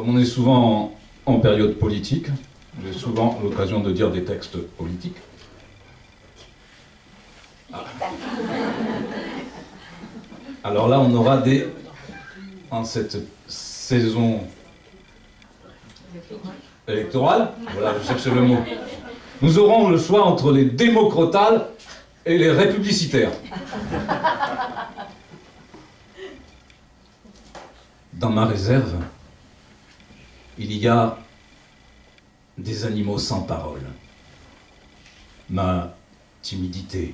Comme on est souvent en période politique, j'ai souvent l'occasion de dire des textes politiques. Ah. Alors là, on aura en cette saison électorale, voilà, je cherche le mot, nous aurons le choix entre les démocrotales et les républicitaires. Dans ma réserve, il y a des animaux sans parole. Ma timidité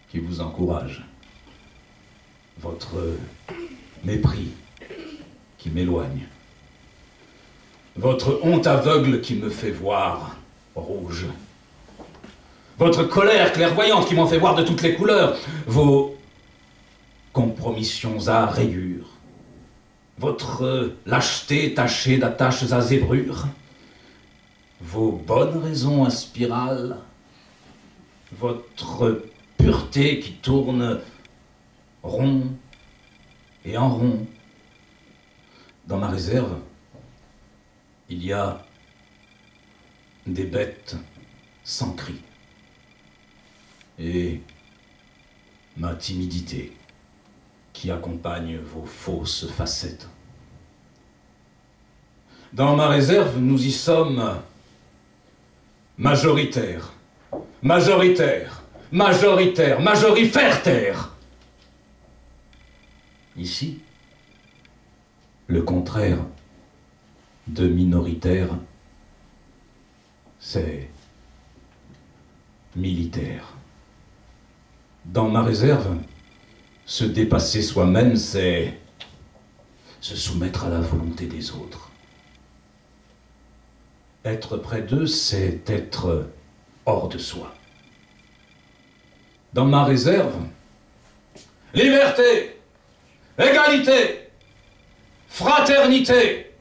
qui vous encourage. Votre mépris qui m'éloigne. Votre honte aveugle qui me fait voir rouge. Votre colère clairvoyante qui m'en fait voir de toutes les couleurs. Vos compromissions à rayures. Votre lâcheté tachée d'attaches à zébrures. Vos bonnes raisons à spirale. Votre pureté qui tourne rond et en rond. Dans ma réserve, il y a des bêtes sans cri. Et ma timidité qui accompagne vos fausses facettes. Dans ma réserve, nous y sommes majoritaires, majoritaires, majoritaires, majorifères. Ici, le contraire de minoritaire, c'est militaire. Dans ma réserve, se dépasser soi-même, c'est se soumettre à la volonté des autres. Être près d'eux, c'est être hors de soi. Dans ma réserve, liberté, égalité, fraternité,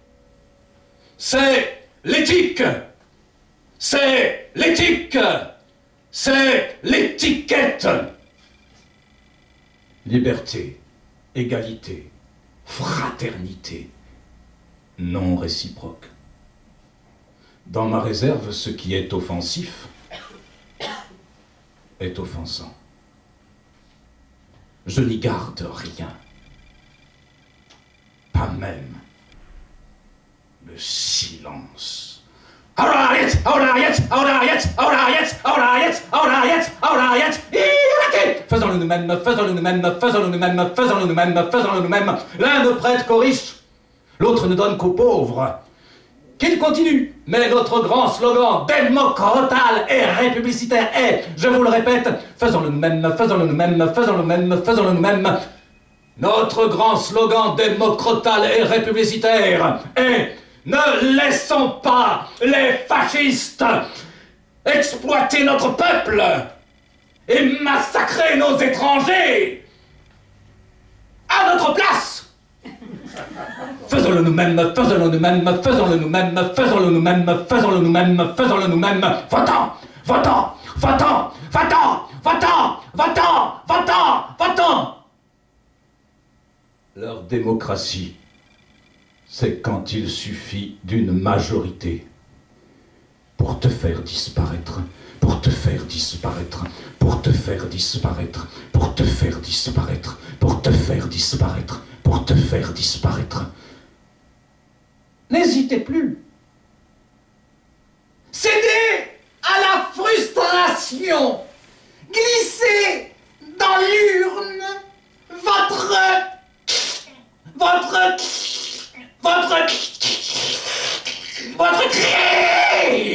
c'est l'éthique, c'est l'éthique, c'est l'étiquette. Liberté, égalité, fraternité, non réciproque. Dans ma réserve, ce qui est offensif est offensant. Je n'y garde rien, pas même le silence. Faisons-le nous-mêmes, faisons-le nous-mêmes, faisons-le nous-mêmes, faisons-le nous-mêmes, faisons-le nous-mêmes. L'un ne prête qu'aux riches, l'autre ne donne qu'aux pauvres. Qu'il continue, mais notre grand slogan démocrotal et républicitaire est, je vous le répète, faisons-le nous-mêmes, faisons-le nous-mêmes, faisons-le nous-mêmes, faisons-le nous-mêmes. Notre grand slogan démocrotal et républicitaire est: ne laissons pas les fascistes exploiter notre peuple et massacrer nos étrangers à notre place. Faisons-le nous-mêmes, faisons-le nous-mêmes, faisons-le nous-mêmes, faisons-le nous-mêmes, faisons-le nous-mêmes, faisons-le nous-mêmes. Va-t'en, va-t'en, va-t'en, va-t'en, va-t'en, va-t'en, va-t'en, va-t'en. Leur démocratie, c'est quand il suffit d'une majorité pour te faire disparaître, pour te faire disparaître, pour te faire disparaître, pour te faire disparaître, pour te faire disparaître, pour te faire disparaître. N'hésitez plus. Cédez à la frustration. Glissez dans l'urne votre cri.